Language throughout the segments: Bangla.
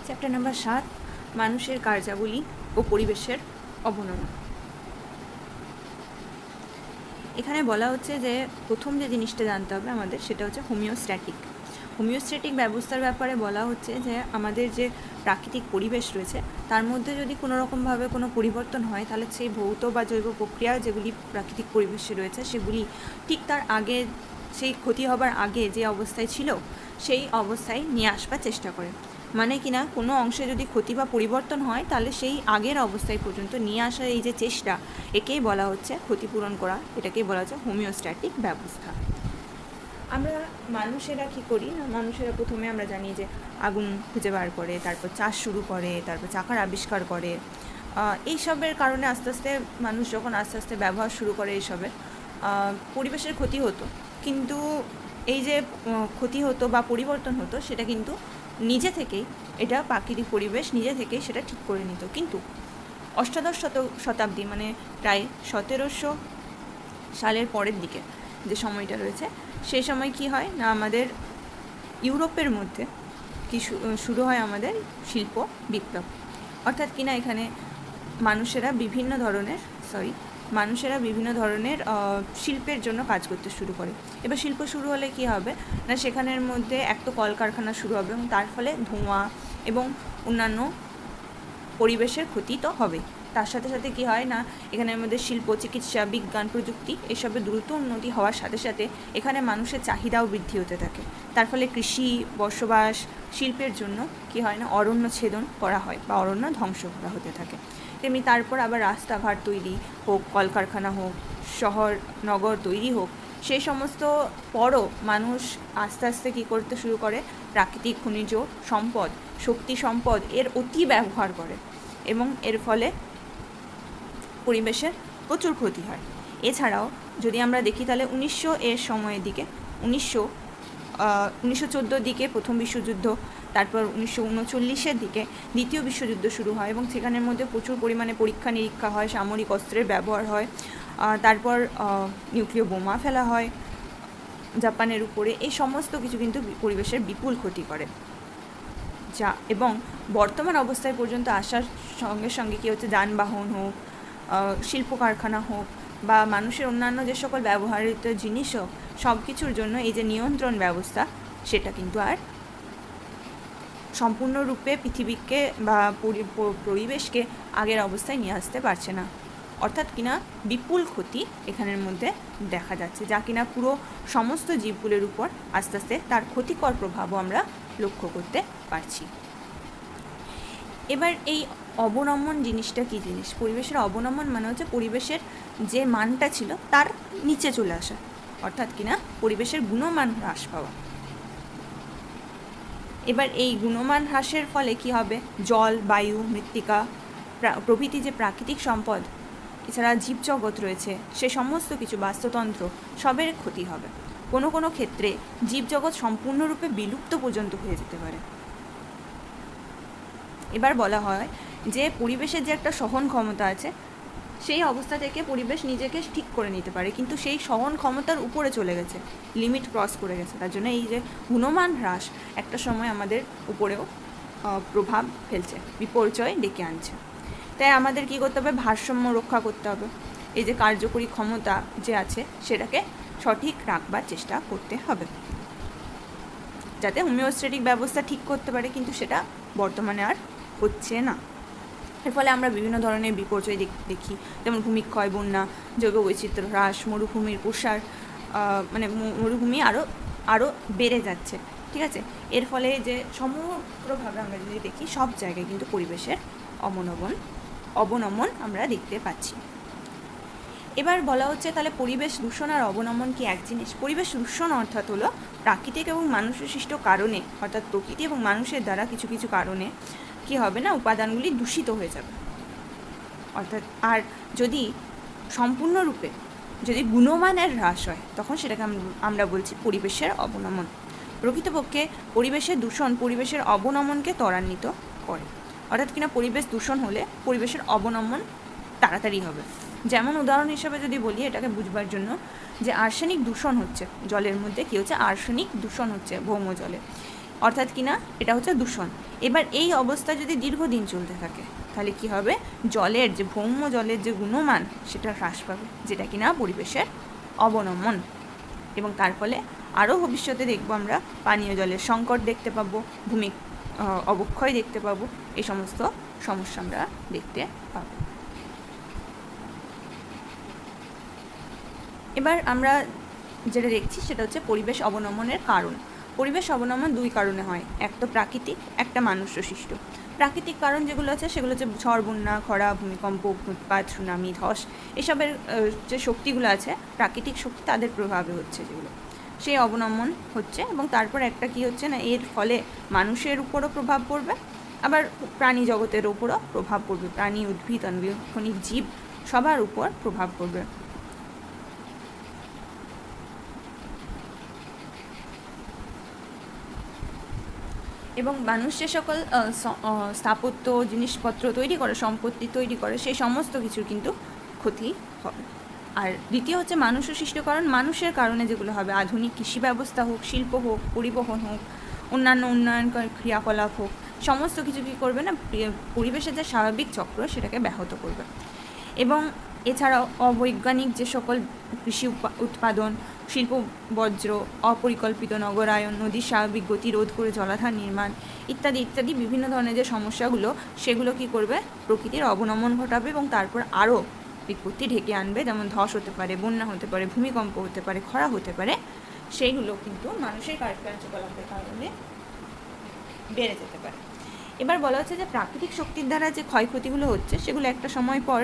চ্যাপ্টার নাম্বার 7, মানুষের কার্যাবলী ও পরিবেশের অবনমন। এখানে বলা হচ্ছে যে প্রথম যে জিনিসটা জানতে হবে আমাদের সেটা হচ্ছে হোমিওস্ট্যাটিক ব্যবস্থার ব্যাপারে বলা হচ্ছে যে আমাদের যে প্রাকৃতিক পরিবেশ রয়েছে তার মধ্যে যদি কোনো রকমভাবে কোনো পরিবর্তন হয় তাহলে সেই ভৌত বা জৈব প্রক্রিয়া যেগুলি প্রাকৃতিক পরিবেশে রয়েছে সেগুলি ঠিক তার আগে, সেই ক্ষতি হবার আগে যে অবস্থায় ছিল সেই অবস্থায় নিয়ে আসবার চেষ্টা করে। মানে কিনা কোনো অংশে যদি ক্ষতি বা পরিবর্তন হয় তাহলে সেই আগের অবস্থায় পর্যন্ত নিয়ে আসার এই যে চেষ্টা, একেই বলা হচ্ছে ক্ষতিপূরণ করা, এটাকেই বলা হচ্ছে হোমিওস্ট্যাটিক ব্যবস্থা। আমরা মানুষেরা কী করি না, মানুষেরা প্রথমে আমরা জানি যে আগুন খুঁজে বার করে, তারপর চাষ শুরু করে, তারপর চাকার আবিষ্কার করে। এইসবের কারণে আস্তে আস্তে মানুষ যখন আস্তে আস্তে ব্যবহার শুরু করে এইসবের, পরিবেশের ক্ষতি হতো, কিন্তু এই যে ক্ষতি হতো বা পরিবর্তন হতো সেটা কিন্তু নিজে থেকেই, এটা প্রাকৃতিক পরিবেশ নিজে থেকেই সেটা ঠিক করে নিত। কিন্তু অষ্টাদশ শতাব্দী মানে প্রায় 1700 সালের পরের দিকে যে সময়টা রয়েছে, সেই সময় কি হয় না, আমাদের ইউরোপের মধ্যে কি শুরু হয় আমাদের শিল্প বিপ্লব। অর্থাৎ কিনা এখানে মানুষেরা বিভিন্ন ধরনের শিল্পের জন্য কাজ করতে শুরু করে। এবার শিল্প শুরু হলে কি হবে না, সেখানের মধ্যে এক তো কলকারখানা শুরু হবে এবং তার ফলে ধোঁয়া এবং অন্যান্য পরিবেশের ক্ষতি তো হবে। তার সাথে সাথে কী হয় না, এখানের মধ্যে শিল্প, চিকিৎসা, বিজ্ঞান, প্রযুক্তি এসবের দ্রুত উন্নতি হওয়ার সাথে সাথে এখানে মানুষের চাহিদাও বৃদ্ধি হতে থাকে। তার ফলে কৃষি, বসবাস, শিল্পের জন্য কী হয় না, অরণ্য ছেদন করা হয় বা অরণ্য ধ্বংস করা হতে থাকে। তেমনি তারপর আবার রাস্তাঘাট তৈরি হোক, কলকারখানা হোক, শহর নগর তৈরি হোক, সেই সমস্ত পরও মানুষ আস্তে আস্তে কী করতে শুরু করে, প্রাকৃতিক খনিজ সম্পদ, শক্তি সম্পদ এর অতি ব্যবহার করে এবং এর ফলে পরিবেশের প্রচুর ক্ষতি হয়। এছাড়াও যদি আমরা দেখি তাহলে 1900 এর সময়ের দিকে 1914 দিকে প্রথম বিশ্বযুদ্ধ, তারপর 1939-এর দিকে দ্বিতীয় বিশ্বযুদ্ধ শুরু হয় এবং সেখানের মধ্যে প্রচুর পরিমাণে পরীক্ষা নিরীক্ষা হয়, সামরিক অস্ত্রের ব্যবহার হয়, তারপর নিউক্লিয় বোমা ফেলা হয় জাপানের উপরে। এই সমস্ত কিছু কিন্তু পরিবেশের বিপুল ক্ষতি করে যা, এবং বর্তমান অবস্থায় পর্যন্ত আসার সঙ্গে সঙ্গে কী হচ্ছে, যানবাহন হোক, শিল্প কারখানা হোক বা মানুষের অন্যান্য যে সকল ব্যবহৃত জিনিস হোক, সব কিছুর জন্য এই যে নিয়ন্ত্রণ ব্যবস্থা সেটা কিন্তু আর সম্পূর্ণরূপে পৃথিবীকে বা পরিবেশকে আগের অবস্থায় নিয়ে আসতে পারছে না। অর্থাৎ কিনা বিপুল ক্ষতি এখানের মধ্যে দেখা যাচ্ছে, যা কিনা পুরো সমস্ত জীবগুলোর উপর আস্তে আস্তে তার ক্ষতিকর প্রভাবও আমরা লক্ষ্য করতে পারছি। এবার এই অবনমন জিনিসটা কী জিনিস? পরিবেশের অবনমন মানে হচ্ছে পরিবেশের যে মানটা ছিল তার নিচে চলে আসা, অর্থাৎ কিনা পরিবেশের গুণমান হ্রাস পাওয়া। এবার এই গুণমান হ্রাসের ফলে কি হবে, জল, বায়ু, মৃত্তিকা প্রভৃতি যে প্রাকৃতিক সম্পদ, এছাড়া জীবজগৎ রয়েছে, সে সমস্ত কিছু, বাস্তুতন্ত্র, সবের ক্ষতি হবে। কোনো কোনো ক্ষেত্রে জীবজগৎ সম্পূর্ণরূপে বিলুপ্ত পর্যন্ত হয়ে যেতে পারে। এবার বলা হয় যে পরিবেশের যে একটা সহন ক্ষমতা আছে, সেই অবস্থা থেকে পরিবেশ নিজেকে ঠিক করে নিতে পারে, কিন্তু সেই সহন ক্ষমতার উপরে চলে গেছে, লিমিট ক্রস করে গেছে। তার জন্য এই যে গুণমান হ্রাস একটা সময় আমাদের উপরেও প্রভাব ফেলছে, বিপর্যয় ডেকে আনছে। তাই আমাদের কী করতে হবে, ভারসাম্য রক্ষা করতে হবে। এই যে কার্যকরী ক্ষমতা যে আছে সেটাকে সঠিক রাখবার চেষ্টা করতে হবে, যাতে হোমিওস্ট্যাটিক ব্যবস্থা ঠিক করতে পারে, কিন্তু সেটা বর্তমানে আর হচ্ছে না। এর ফলে আমরা বিভিন্ন ধরনের বিপর্যয় দেখি, যেমন ভূমিক্ষয়, বন্যা, জৈব বৈচিত্র্য হ্রাস, মরুভূমির প্রসার, মানে মরুভূমি আরও বেড়ে যাচ্ছে, ঠিক আছে। এর ফলে যে সমগ্রভাবে আমরা যদি দেখি, সব জায়গায় কিন্তু পরিবেশের অবনমন আমরা দেখতে পাচ্ছি। এবার বলা হচ্ছে তাহলে পরিবেশ দূষণ আর অবনমন কি এক জিনিস? পরিবেশ দূষণ অর্থাৎ হলো প্রাকৃতিক এবং মানুষের সৃষ্ট কারণে, অর্থাৎ প্রকৃতি এবং মানুষের দ্বারা কিছু কিছু কারণে কি হবে না, উপাদানগুলি দূষিত হয়ে যাবে। অর্থাৎ আর যদি সম্পূর্ণরূপে যদি গুণমানের হ্রাস হয়, তখন সেটাকে আমরা বলছি পরিবেশের অবনমন। প্রকৃতপক্ষে পরিবেশের দূষণ পরিবেশের অবনমনকে ত্বরান্বিত করে। অর্থাৎ কিনা পরিবেশ দূষণ হলে পরিবেশের অবনমন তাড়াতাড়ি হবে। যেমন উদাহরণ হিসেবে যদি বলি এটাকে বুঝবার জন্য, যে আর্সেনিক দূষণ হচ্ছে জলের মধ্যে, কী হচ্ছে, আর্সেনিক দূষণ হচ্ছে ভৌম জলে। অর্থাৎ কিনা এটা হচ্ছে দূষণ। এবার এই অবস্থা যদি দীর্ঘদিন চলতে থাকে তাহলে কি হবে, জলের যে ভৌম জলের যে গুণমান সেটা হ্রাস পাবে, যেটা কিনা পরিবেশের অবনমন। এবং তার ফলে আরও ভবিষ্যতে দেখব আমরা পানীয় জলের সংকট দেখতে পাবো, ভূমি অবক্ষয় দেখতে পাবো, এই সমস্ত সমস্যা আমরা দেখতে পাবো। এবার আমরা যেটা দেখছি সেটা হচ্ছে পরিবেশ অবনমনের কারণ। পরিবেশ অবনমন দুই কারণে হয়, এক তো প্রাকৃতিক, একটা মানুষ সৃষ্ট। প্রাকৃতিক কারণ যেগুলো আছে সেগুলো হচ্ছে ঝড়, বন্যা, খরা, ভূমিকম্প, উৎপাত, সুনামি, ধস, এসবের যে শক্তিগুলো আছে প্রাকৃতিক শক্তি, তাদের প্রভাবে হচ্ছে যেগুলো, সেই অবনমন হচ্ছে। এবং তারপর একটা কি হচ্ছে না, এর ফলে মানুষের উপরও প্রভাব পড়বে, আবার প্রাণী জগতের উপরও প্রভাব পড়বে, প্রাণী, উদ্ভিদ, অনৈবক্ষণিক জীব সবার উপর প্রভাব পড়বে। এবং মানুষ যে সকল স্থাপত্য জিনিসপত্র তৈরি করে, সম্পত্তি তৈরি করে, সেই সমস্ত কিছুর কিন্তু ক্ষতি হবে। আর দ্বিতীয় হচ্ছে মানুষের সৃষ্টকরণ, মানুষের কারণে যেগুলো হবে, আধুনিক কৃষি ব্যবস্থা হোক, শিল্প হোক, পরিবহন হোক, অন্যান্য উন্নয়ন ক্রিয়াকলাপ হোক, সমস্ত কিছু কী করবে না, পরিবেশের যে স্বাভাবিক চক্র সেটাকে ব্যাহত করবে। এবং এছাড়াও অবৈজ্ঞানিক যে সকল কৃষি উৎপাদন, শিল্প বর্জ্য, অপরিকল্পিত নগরায়ন, নদীর স্বাভাবিক গতি রোধ করে জলাধার নির্মাণ ইত্যাদি ইত্যাদি বিভিন্ন ধরনের যে সমস্যাগুলো, সেগুলো কি করবে, প্রকৃতির অবনমন ঘটাবে এবং তারপর আরও বিপত্তি ঢেকে আনবে। যেমন ধস হতে পারে, বন্যা হতে পারে, ভূমিকম্প হতে পারে, খরা হতে পারে, সেইগুলো কিন্তু মানুষের কার্যকলাপের কারণে বেড়ে যেতে পারে। এবার বলা হচ্ছে যে প্রাকৃতিক শক্তির দ্বারা যে ক্ষয়ক্ষতিগুলো হচ্ছে সেগুলো একটা সময় পর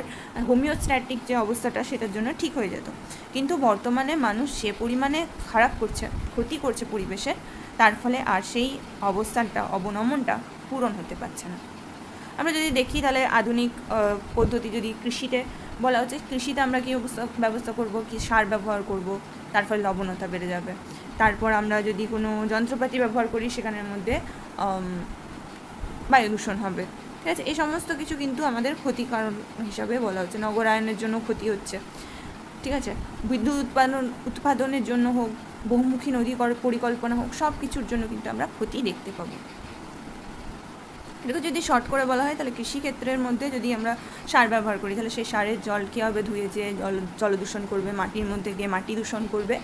হোমিওস্ট্যাটিক যে অবস্থাটা সেটার জন্য ঠিক হয়ে যেত, কিন্তু বর্তমানে মানুষ যে পরিমাণে খারাপ করছে, ক্ষতি করছে পরিবেশের, তার ফলে আর সেই অবস্থানটা, অবনমনটা পূরণ হতে পারছে না। আমরা যদি দেখি তাহলে আধুনিক পদ্ধতি, যদি কৃষিতে বলা হচ্ছে, কৃষিতে আমরা কী ব্যবস্থা করব, কি সার ব্যবহার করব, তার ফলে লবণতা বেড়ে যাবে। তারপর আমরা যদি কোনো যন্ত্রপাতি ব্যবহার করি সেখানের মধ্যে বায়ু দূষণ হবে, ঠিক আছে। এই সমস্ত কিছু কিন্তু আমাদের ক্ষতিকারক হিসাবে বলা হচ্ছে। নগরায়নের জন্য ক্ষতি হচ্ছে, ঠিক আছে, বিদ্যুৎ উৎপাদনের জন্য হোক, বহুমুখী নদী পরিকল্পনা হোক, সব কিছুর জন্য কিন্তু আমরা ক্ষতি দেখতে পাবো। এটাকে যদি শর্ট করে বলা হয় তাহলে কৃষিক্ষেত্রের মধ্যে যদি আমরা সার ব্যবহার করি তাহলে সেই সারের জল কী হবে, ধুয়ে যে জল দূষণ করবে, মাটির মধ্যে গিয়ে মাটি দূষণ করবে,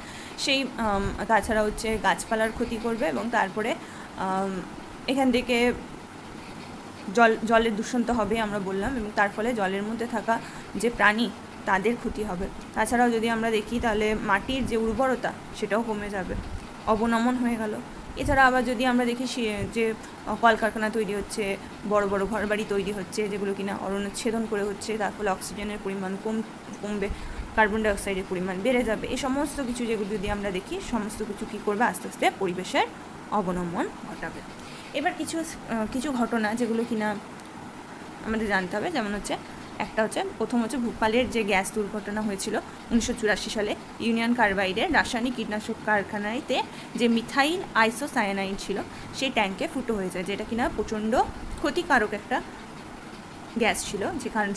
সেই তাছাড়া হচ্ছে গাছপালার ক্ষতি করবে, এবং তারপরে এখান থেকে জলের দূষণ তো হবে আমরা বললাম, এবং তার ফলে জলের মধ্যে থাকা যে প্রাণী তাদের ক্ষতি হবে। তাছাড়াও যদি আমরা দেখি তাহলে মাটির যে উর্বরতা সেটাও কমে যাবে, অবনমন হয়ে গেল। এছাড়া আবার যদি আমরা দেখি যে কলকারখানা তৈরি হচ্ছে, বড় বড় ঘরবাড়ি তৈরি হচ্ছে, যেগুলো কিনা অরণ্যচ্ছেদন করে হচ্ছে, তার ফলে অক্সিজেনের পরিমাণ কমবে, কার্বন ডাইঅক্সাইডের পরিমাণ বেড়ে যাবে। এই সমস্ত কিছু যেগুলো যদি আমরা দেখি, সমস্ত কিছু কী করবে, আস্তে আস্তে পরিবেশের অবনমন ঘটাবে। এবার কিছু ঘটনা যেগুলো কিনা আমাদের জানতে হবে, যেমন হচ্ছে একটা হচ্ছে, প্রথম হচ্ছে ভোপালের যে গ্যাস দুর্ঘটনা হয়েছিল 1984 সালে, ইউনিয়ন কার্বাইডের রাসায়নিক কীটনাশক কারখানাতে যে মিথাইল আইসোসায়ানাইড ছিল সেই ট্যাঙ্কে ফুটো হয়ে যায়, যেটা কিনা প্রচণ্ড ক্ষতিকারক একটা গ্যাস ছিল,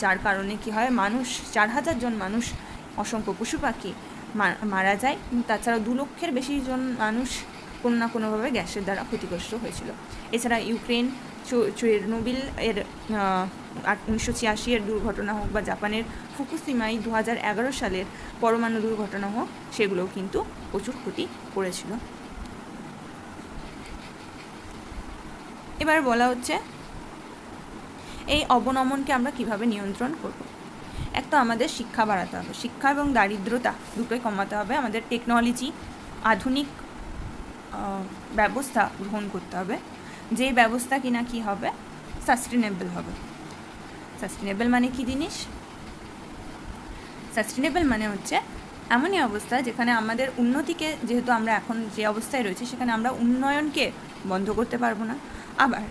যার কারণে কি হয়, মানুষ 4000 জন মানুষ, অসংখ্য পশু পাখি মারা যায়। তাছাড়াও 2 লক্ষের বেশি জন মানুষ কোনো না কোনোভাবে গ্যাসের দ্বারা ক্ষতিগ্রস্ত হয়েছিল। এছাড়া ইউক্রেন চেরনোবিল এর 1986 এর দুর্ঘটনা হোক, বা জাপানের ফুকুশিমায় 2011 সালের পরমাণু দুর্ঘটনা হোক, সেগুলোও কিন্তু প্রচুর ক্ষতি করেছিল। এবার বলা হচ্ছে এই অবনমনকে আমরা কিভাবে নিয়ন্ত্রণ করব। এক তো আমাদের শিক্ষা বাড়াতে হবে, শিক্ষা এবং দারিদ্রতা দুটোই কমাতে হবে, আমাদের টেকনোলজি, আধুনিক ব্যবস্থা গ্রহণ করতে হবে, যে ব্যবস্থা কিনা কি হবে, সাস্টেনেবল হবে। সাস্টেনেবল মানে কি জিনিস? সাস্টেনেবল মানে হচ্ছে এমনই অবস্থা যেখানে আমাদের উন্নতিকে, যেহেতু আমরা এখন যে অবস্থায় রয়েছি সেখানে আমরা উন্নয়নকে বন্ধ করতে পারবো না, আবার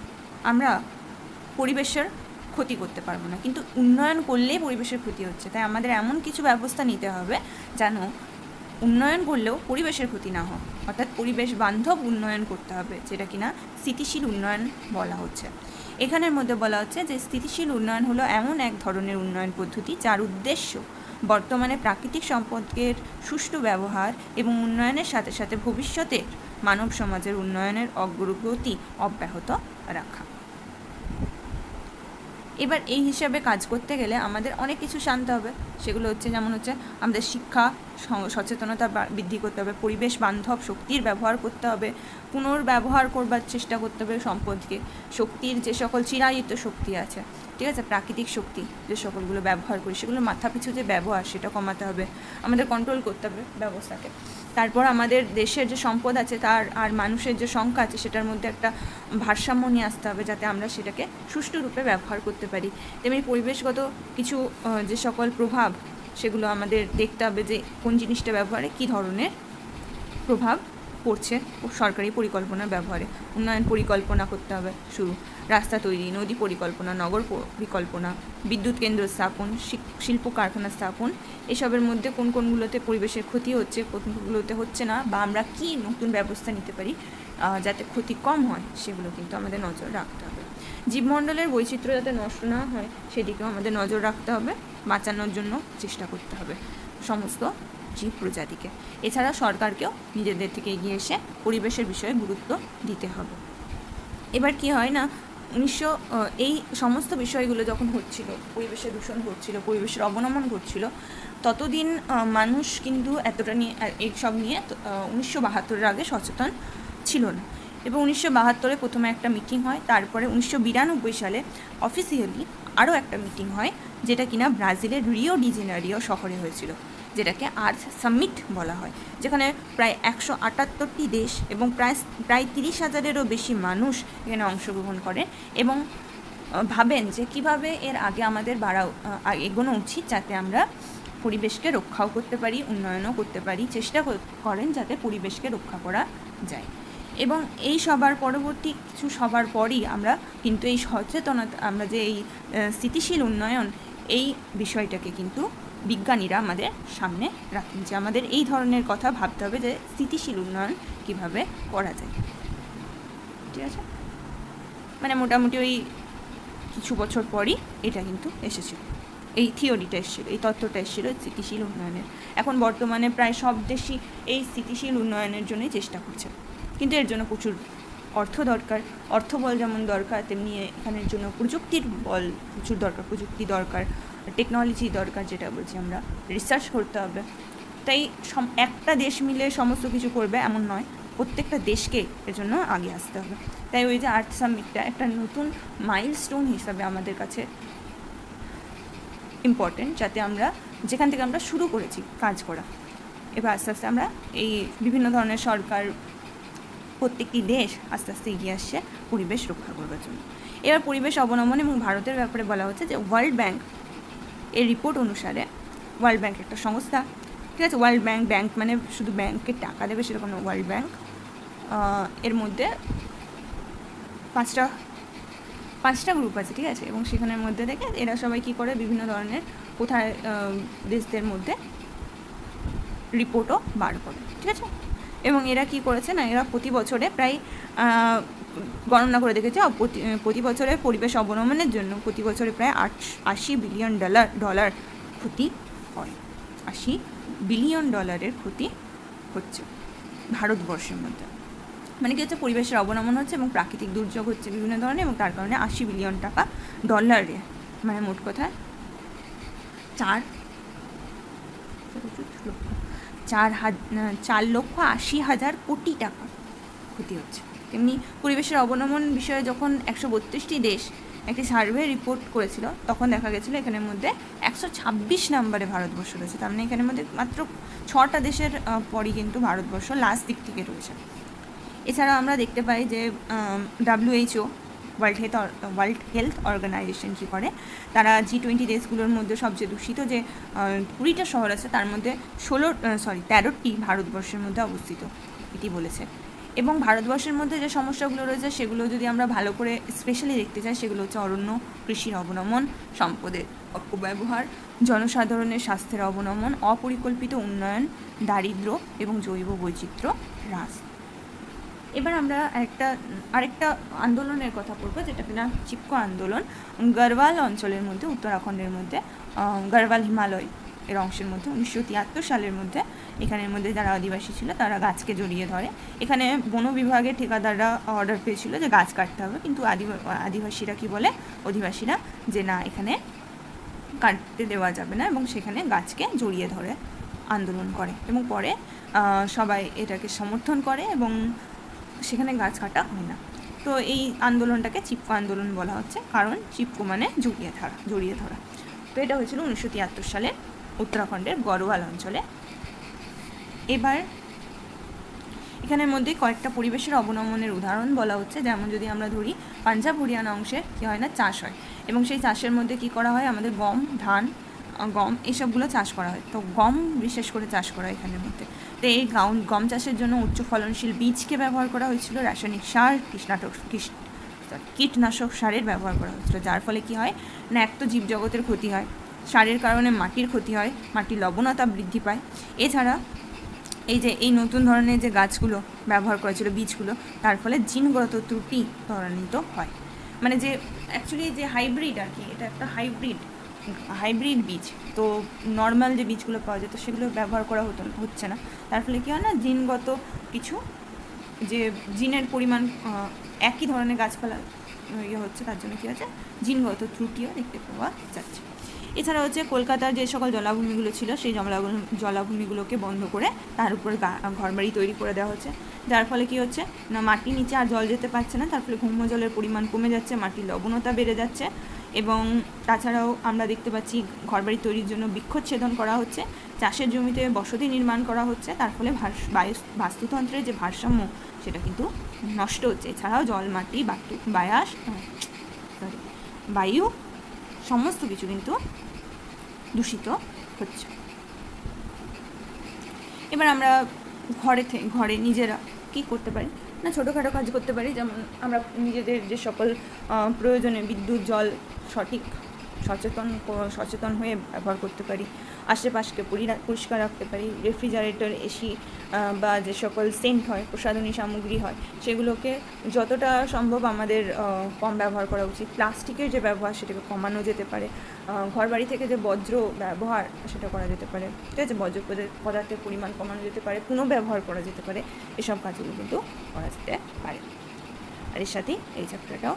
আমরা পরিবেশের ক্ষতি করতে পারবো না, কিন্তু উন্নয়ন করলেই পরিবেশের ক্ষতি হচ্ছে। তাই আমাদের এমন কিছু ব্যবস্থা নিতে হবে যেন উন্নয়ন করলেও পরিবেশের ক্ষতি না হয়, অর্থাৎ পরিবেশ বান্ধব উন্নয়ন করতে হবে, যেটা কিনা স্থিতিশীল উন্নয়ন বলা হচ্ছে। এখানের মধ্যে বলা হচ্ছে যে স্থিতিশীল উন্নয়ন হলো এমন এক ধরনের উন্নয়ন পদ্ধতি যার উদ্দেশ্য বর্তমানে প্রাকৃতিক সম্পদের সুষ্ঠু ব্যবহার এবং উন্নয়নের সাথে সাথে ভবিষ্যতের মানব সমাজের উন্নয়নের অগ্রগতি অব্যাহত রাখা। এবার এই হিসাবে কাজ করতে গেলে আমাদের অনেক কিছু জানতে হবে। সেগুলো হচ্ছে যেমন হচ্ছে আমাদের শিক্ষা সচেতনতা বৃদ্ধি করতে হবে, পরিবেশ বান্ধব শক্তির ব্যবহার করতে হবে, পুনর্ব্যবহার করবার চেষ্টা করতে হবে সম্পদকে, শক্তির যে সকল চিরায়িত শক্তি আছে, ঠিক আছে, প্রাকৃতিক শক্তি যে সকলগুলো ব্যবহার করি সেগুলো মাথাপিছু যে ব্যবহার সেটা কমাতে হবে, আমাদের কন্ট্রোল করতে হবে ব্যবস্থাকে। তারপর আমাদের দেশের যে সম্পদ আছে তার আর মানুষের যে সংখ্যা আছে সেটার মধ্যে একটা ভারসাম্য নিয়ে আসতে হবে, যাতে আমরা সেটাকে সুষ্ঠু রূপে ব্যবহার করতে পারি। তেমনি পরিবেশগত কিছু যে সকল প্রভাব সেগুলো আমাদের দেখতে হবে, যে কোন জিনিসটা ব্যবহারে কী ধরনের প্রভাব পড়ছে সরকারি পরিকল্পনার ব্যবহারে। উন্নয়ন পরিকল্পনা করতে হবে শুরু, রাস্তা তৈরি, নদী পরিকল্পনা, নগর পরিকল্পনা, বিদ্যুৎ কেন্দ্র স্থাপন, শিল্প কারখানা স্থাপন, এসবের মধ্যে কোন কোনগুলোতে পরিবেশের ক্ষতি হচ্ছে, কোনগুলোতে হচ্ছে না, বা আমরা কী নতুন ব্যবস্থা নিতে পারি যাতে ক্ষতি কম হয়, সেগুলো কিন্তু আমাদের নজর রাখতে হবে। জীবমণ্ডলের বৈচিত্র্য যাতে নষ্ট না হয় সেদিকেও আমাদের নজর রাখতে হবে, বাঁচানোর জন্য চেষ্টা করতে হবে সমস্ত জীব প্রজাতিকে। এছাড়া সরকারকেও নিজেদের থেকে এগিয়ে এসে পরিবেশের বিষয়ে গুরুত্ব দিতে হবে। এবার কি হয় না, এই সমস্ত বিষয়গুলো যখন হচ্ছিল, পরিবেশের দূষণ ঘটছিল, পরিবেশের অবনমন ঘটছিল, ততদিন মানুষ কিন্তু এতটা নিয়ে এইসব নিয়ে 1972-এর আগে সচেতন ছিল না। এবং 1972-এ প্রথমে একটা মিটিং হয়, তারপরে 1992 সালে অফিসিয়ালি আরও একটা মিটিং হয়, যেটা কিনা ব্রাজিলের রিও ডি জেনেরিও শহরে হয়েছিল, যেটাকে আর্থ সামিট বলা হয়, যেখানে প্রায় 178টি দেশ এবং প্রায় 30,000-এরও বেশি মানুষ এখানে অংশগ্রহণ করেন এবং ভাবেন যে কীভাবে এর আগে আমাদের এগোনো উচিত, যাতে আমরা পরিবেশকে রক্ষাও করতে পারি, উন্নয়নও করতে পারি, চেষ্টা করেন যাতে পরিবেশকে রক্ষা করা যায়। এবং এই সবার পরবর্তী কিছু সবার পরই আমরা কিন্তু এই সচেতনতা, আমরা যে এই স্থিতিশীল উন্নয়ন, এই বিষয়টাকে কিন্তু বিজ্ঞানীরা আমাদের সামনে রাখেন, যে আমাদের এই ধরনের কথা ভাবতে হবে যে স্থিতিশীল উন্নয়ন কীভাবে করা যায়। ঠিক আছে, মানে মোটামুটি ওই কিছু বছর পরই এটা কিন্তু এসেছিল, এই থিওরিটা এসেছিল, এই তত্ত্বটা এসেছিল স্থিতিশীল উন্নয়নের। এখন বর্তমানে প্রায় সব দেশই এই স্থিতিশীল উন্নয়নের জন্যই চেষ্টা করছে, কিন্তু এর জন্য প্রচুর অর্থ দরকার, অর্থবল যেমন দরকার তেমনি এখানের জন্য প্রযুক্তির বল প্রচুর দরকার, প্রযুক্তি দরকার, টেকনোলজি দরকার, যেটা বলছি আমরা রিসার্চ করতে হবে। তাই একটা দেশ মিলে সমস্ত কিছু করবে এমন নয়, প্রত্যেকটা দেশকে এর জন্য আগে আসতে হবে। তাই ওই যে আর্থ সামিটটা একটা নতুন মাইলস্টোন হিসাবে আমাদের কাছে ইম্পর্টেন্ট, যাতে আমরা যেখান থেকে আমরা শুরু করেছি কাজ করা, এবার আস্তে আস্তে আমরা এই বিভিন্ন ধরনের সরকার, প্রত্যেকটি দেশ আস্তে আস্তে এগিয়ে আসছে পরিবেশ রক্ষা করবার জন্য। এবার পরিবেশ অবনমন এবং ভারতের ব্যাপারে বলা হচ্ছে যে ওয়ার্ল্ড ব্যাংক এর রিপোর্ট অনুসারে, ওয়ার্ল্ড ব্যাংক একটা সংস্থা, ঠিক আছে, ওয়ার্ল্ড ব্যাংক মানে শুধু ব্যাংকের টাকা দেবে সেরকম না, ওয়ার্ল্ড ব্যাংক এর মধ্যে পাঁচটা গ্রুপ আছে, ঠিক আছে, এবং সেখানের মধ্যে থেকে এরা সবাই কী করে, বিভিন্ন ধরনের কোথায় দেশদের মধ্যে রিপোর্টও বার করে, ঠিক আছে। এবং এরা কি করেছে না, এরা প্রতি বছরে প্রায় গণনা করে দেখেছে, প্রতি বছরে পরিবেশ অবনমনের জন্য প্রতি বছরে প্রায় 80 বিলিয়ন ডলার ক্ষতি হয়, 80 বিলিয়ন ডলারের ক্ষতি হচ্ছে ভারতবর্ষের মধ্যে। মানে কি হচ্ছে, পরিবেশের অবনমন হচ্ছে এবং প্রাকৃতিক দুর্যোগ হচ্ছে বিভিন্ন ধরনের, এবং তার কারণে 80 বিলিয়ন টাকা ডলারে, মানে মোট কথা 4,80,000 কোটি টাকা ক্ষতি হচ্ছে। তেমনি পরিবেশের অবনমন বিষয়ে যখন 132টি দেশ একটি সার্ভে রিপোর্ট করেছিল, তখন দেখা গেছিলো এখানের মধ্যে 126 নম্বরে ভারতবর্ষ রয়েছে। তার মানে এখানের মধ্যে মাত্র 6টা দেশের পরই কিন্তু ভারতবর্ষ লাস্ট দিক থেকে রয়েছে। এছাড়া আমরা দেখতে পাই যে WHO ওয়ার্ল্ড হেলথ অর্গানাইজেশন কী করে, তারা G20 দেশগুলোর মধ্যে সবচেয়ে দূষিত যে 20টা শহর আছে তার মধ্যে 13টি ভারতবর্ষের মধ্যে অবস্থিত, এটি বলেছে। এবং ভারতবর্ষের মধ্যে যে সমস্যাগুলো রয়েছে সেগুলো যদি আমরা ভালো করে স্পেশালি দেখতে চাই, সেগুলো হচ্ছে অরণ্য, কৃষির অবনমন, সম্পদের অপব্যবহার, জনসাধারণের স্বাস্থ্যের অবনমন, অপরিকল্পিত উন্নয়ন, দারিদ্র্য এবং জৈব বৈচিত্র্য হ্রাস। এবার আমরা আরেকটা আন্দোলনের কথা বলবো, যেটা কিনা চিপকো আন্দোলন, গড়ওয়াল অঞ্চলের মধ্যে, উত্তরাখণ্ডের মধ্যে, গড়ওয়াল হিমালয় এর অংশের মধ্যে 1973 সালের মধ্যে এখানের মধ্যে যারা আদিবাসী ছিল তারা গাছকে জড়িয়ে ধরে। এখানে বন বিভাগের ঠিকাদাররা অর্ডার পেয়েছিল যে গাছ কাটতে হবে, কিন্তু আদিবাসীরা কি বলে, অধিবাসীরা, যে না এখানে কাটতে দেওয়া যাবে না, এবং সেখানে গাছকে জড়িয়ে ধরে আন্দোলন করে, এবং পরে সবাই এটাকে সমর্থন করে এবং সেখানে গাছ কাটা হয় না। তো এই আন্দোলনটাকে চিপকো আন্দোলন বলা হচ্ছে, কারণ চিপকো মানে জড়িয়ে ধরা। তো এটা হয়েছিল 1973 সালে উত্তরাখণ্ডের গড়ওয়াল অঞ্চলে। এবার এখানের মধ্যে কয়েকটা পরিবেশের অবনমনের উদাহরণ বলা হচ্ছে, যেমন যদি আমরা ধরি পাঞ্জাব হরিয়ানা অংশে কী হয় না, চাষ হয়, এবং সেই চাষের মধ্যে কি করা হয়, আমাদের গম, ধান, গম এইসবগুলো চাষ করা হয়। তো গম বিশেষ করে চাষ করা হয় এখানের মধ্যে। তো এই গম চাষের জন্য উচ্চ ফলনশীল বীজকে ব্যবহার করা হয়েছিল, রাসায়নিক সার, কীটনাশক সারের ব্যবহার করা হয়েছিল, যার ফলে কি হয় না, এক তো জীবজগতের ক্ষতি হয়, সারের কারণে মাটির ক্ষতি হয়, মাটির লবণতা বৃদ্ধি পায়। এছাড়া এই নতুন ধরনের যে গাছগুলো ব্যবহার করা ছিল, বীজগুলো, তার ফলে জিনগত ত্রুটি ত্বরান্বিত হয়। মানে যে অ্যাকচুয়ালি যে হাইব্রিড আর কি, এটা একটা হাইব্রিড বীজ। তো নর্মাল যে বীজগুলো পাওয়া যেত সেগুলো ব্যবহার করা হচ্ছে না, তার ফলে কী হয় না, জিনগত কিছু যে জিনের পরিমাণ একই ধরনের গাছপালা হচ্ছে, তার জন্য কী হচ্ছে, জিনগত ত্রুটিও দেখতে পাওয়া যাচ্ছে। এছাড়া হচ্ছে কলকাতার যে সকল জলাভূমিগুলো ছিল সেই জলাভূমিগুলোকে বন্ধ করে তার উপর ঘরবাড়ি তৈরি করে দেওয়া হচ্ছে, যার ফলে কী হচ্ছে না, মাটির নিচে আর জল যেতে পারছে না, তার ফলে ভৌম জলের পরিমাণ কমে যাচ্ছে, মাটির লবণতা বেড়ে যাচ্ছে, এবং তাছাড়াও আমরা দেখতে পাচ্ছি ঘরবাড়ি তৈরির জন্য বৃক্ষচ্ছেদন করা হচ্ছে, চাষের জমিতে বসতি নির্মাণ করা হচ্ছে, তার ফলে বাস্তুতন্ত্রের যে ভারসাম্য সেটা কিন্তু নষ্ট হচ্ছে। এছাড়াও জল, মাটি, বায়ু সমস্ত কিছু কিন্তু দূষিত হচ্ছে। এবার আমরা ঘরে নিজেরা কী করতে পারি না, ছোটোখাটো কাজ করতে পারি, যেমন আমরা নিজেদের যে সকল প্রয়োজনে বিদ্যুৎ, জল সচেতন হয়ে ব্যবহার করতে পারি, আশেপাশকে পরিষ্কার রাখতে পারি, রেফ্রিজারেটর, এসি বা যে সকল সেন্ট হয়, প্রসাধনী সামগ্রী হয়, সেগুলোকে যতটা সম্ভব আমাদের কম ব্যবহার করা উচিত। প্লাস্টিকের যে ব্যবহার সেটাকে কমানো যেতে পারে, ঘরবাড়ি থেকে যে বজ্র ব্যবহার সেটা করা যেতে পারে, ঠিক আছে, বজ্র পদার্থের পরিমাণ কমানো যেতে পারে, পুনঃব্যবহার করা যেতে পারে, এসব কাজগুলো কিন্তু করা যেতে পারে। আর এর সাথেই এই চ্যাপ্টারটাও